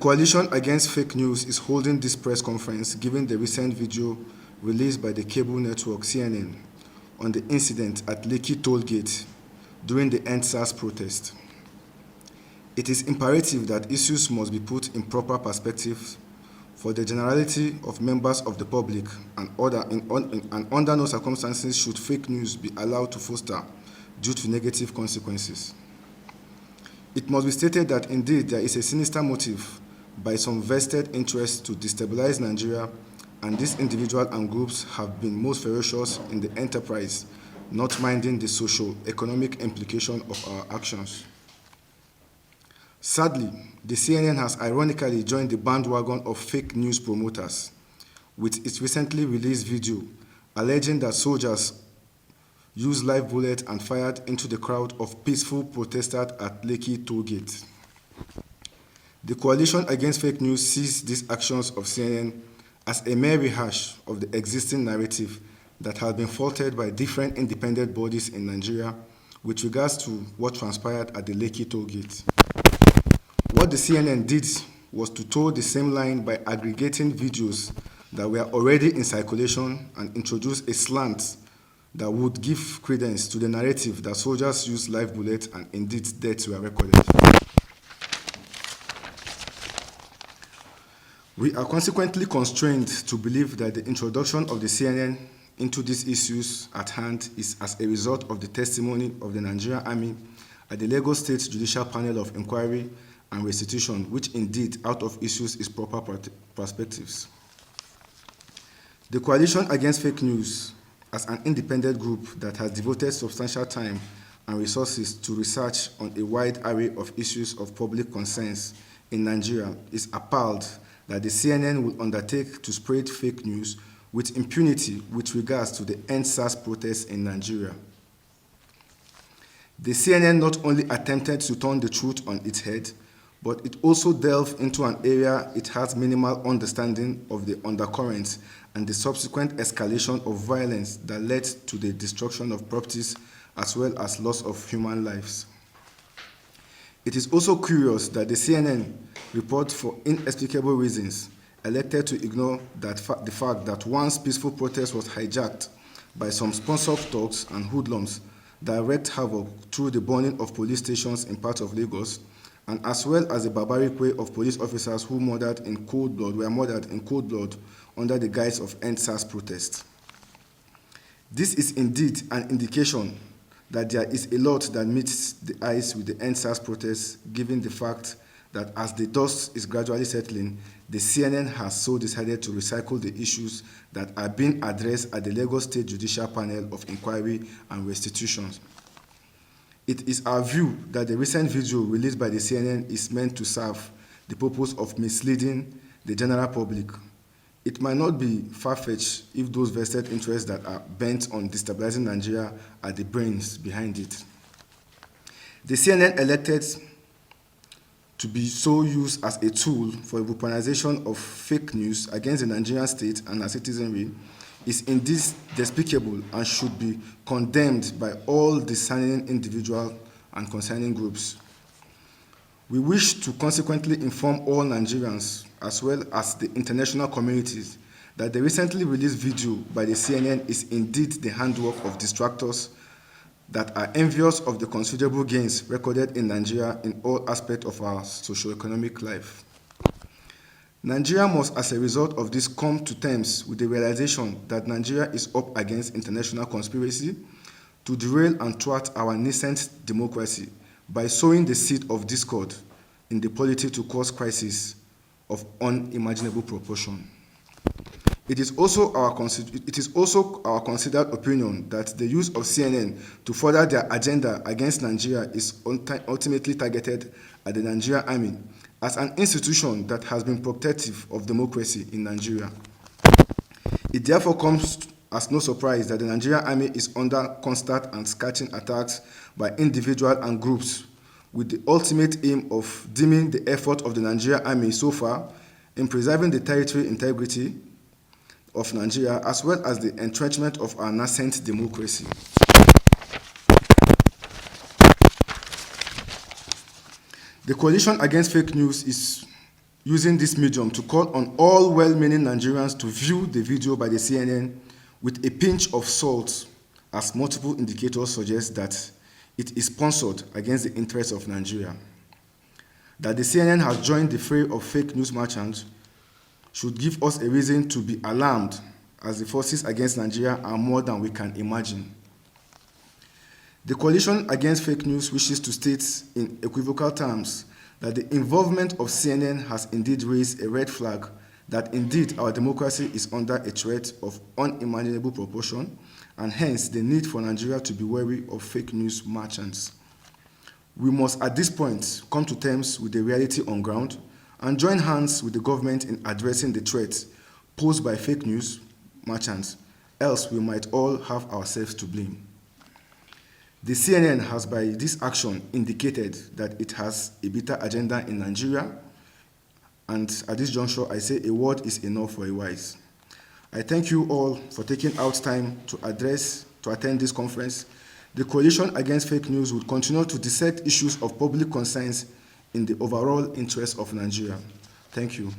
Coalition Against Fake News is holding this press conference given the recent video released by the cable network CNN on the incident at Lekki toll gate during the EndSARS protest. It is imperative that issues must be put in proper perspective for the generality of members of the public, and under no circumstances should fake news be allowed to foster due to negative consequences. It must be stated that indeed there is a sinister motive by some vested interests to destabilize Nigeria, and these individuals and groups have been most ferocious in the enterprise, not minding the socio-economic implication of our actions. Sadly, the CNN has ironically joined the bandwagon of fake news promoters with its recently released video alleging that soldiers used live bullets and fired into the crowd of peaceful protesters at Lekki toll gate. The Coalition Against Fake News sees these actions of CNN as a mere rehash of the existing narrative that has been faulted by different independent bodies in Nigeria with regards to what transpired at the Lekki toll gate. What the CNN did was to toe the same line by aggregating videos that were already in circulation and introduce a slant that would give credence to the narrative that soldiers used live bullets and indeed deaths were recorded. We are consequently constrained to believe that the introduction of the CNN into these issues at hand is as a result of the testimony of the Nigerian Army at the Lagos State Judicial Panel of Inquiry and Restitution, which indeed out of issues is proper perspectives. The Coalition Against Fake News, as an independent group that has devoted substantial time and resources to research on a wide array of issues of public concerns in Nigeria, is appalled that the CNN will undertake to spread fake news with impunity with regards to the EndSARS protests in Nigeria. The CNN not only attempted to turn the truth on its head, but it also delved into an area it has minimal understanding of the undercurrents and the subsequent escalation of violence that led to the destruction of properties as well as loss of human lives. It is also curious that the CNN report, for inexplicable reasons, elected to ignore the fact that once peaceful protest was hijacked by some sponsored thugs and hoodlums that wreaked havoc through the burning of police stations in parts of Lagos, and as well as the barbaric way of police officers who were murdered in cold blood under the guise of EndSARS protests. This is indeed an indication that there is a lot that meets the eyes with the EndSARS protests, given the fact that as the dust is gradually settling, the CNN has so decided to recycle the issues that are being addressed at the Lagos State Judicial Panel of Inquiry and Restitution. It is our view that the recent video released by the CNN is meant to serve the purpose of misleading the general public. It might not be far-fetched if those vested interests that are bent on destabilizing Nigeria are the brains behind it. The CNN elected to be so used as a tool for the weaponization of fake news against the Nigerian state and our citizenry is indeed despicable and should be condemned by all discerning individuals and concerning groups. We wish to consequently inform all Nigerians, as well as the international communities, that the recently released video by the CNN is indeed the handwork of distractors that are envious of the considerable gains recorded in Nigeria in all aspects of our socio-economic life. Nigeria must, as a result of this, come to terms with the realization that Nigeria is up against international conspiracy to derail and thwart our nascent democracy by sowing the seed of discord in the polity to cause crisis of unimaginable proportion. It is also our considered opinion that the use of CNN to further their agenda against Nigeria is ultimately targeted at the Nigerian Army as an institution that has been protective of democracy in Nigeria. It therefore comes as no surprise that the Nigerian Army is under constant and scathing attacks by individuals and groups with the ultimate aim of dimming the effort of the Nigerian Army so far in preserving the territorial integrity of Nigeria, as well as the entrenchment of our nascent democracy. The Coalition Against Fake News is using this medium to call on all well-meaning Nigerians to view the video by the CNN with a pinch of salt, as multiple indicators suggest that it is sponsored against the interests of Nigeria. That the CNN has joined the fray of fake news merchants should give us a reason to be alarmed, as the forces against Nigeria are more than we can imagine. The coalition against fake news wishes to state in equivocal terms that the involvement of CNN has indeed raised a red flag that indeed our democracy is under a threat of unimaginable proportion, and hence the need for Nigeria to be wary of fake news merchants. We must at this point come to terms with the reality on ground and join hands with the government in addressing the threats posed by fake news merchants, else we might all have ourselves to blame. The CNN has by this action indicated that it has a bitter agenda in Nigeria, and at this juncture I say a word is enough for a wise. I thank you all for taking out time to attend this conference. The Coalition Against Fake News will continue to dissect issues of public concerns in the overall interest of Nigeria. Thank you.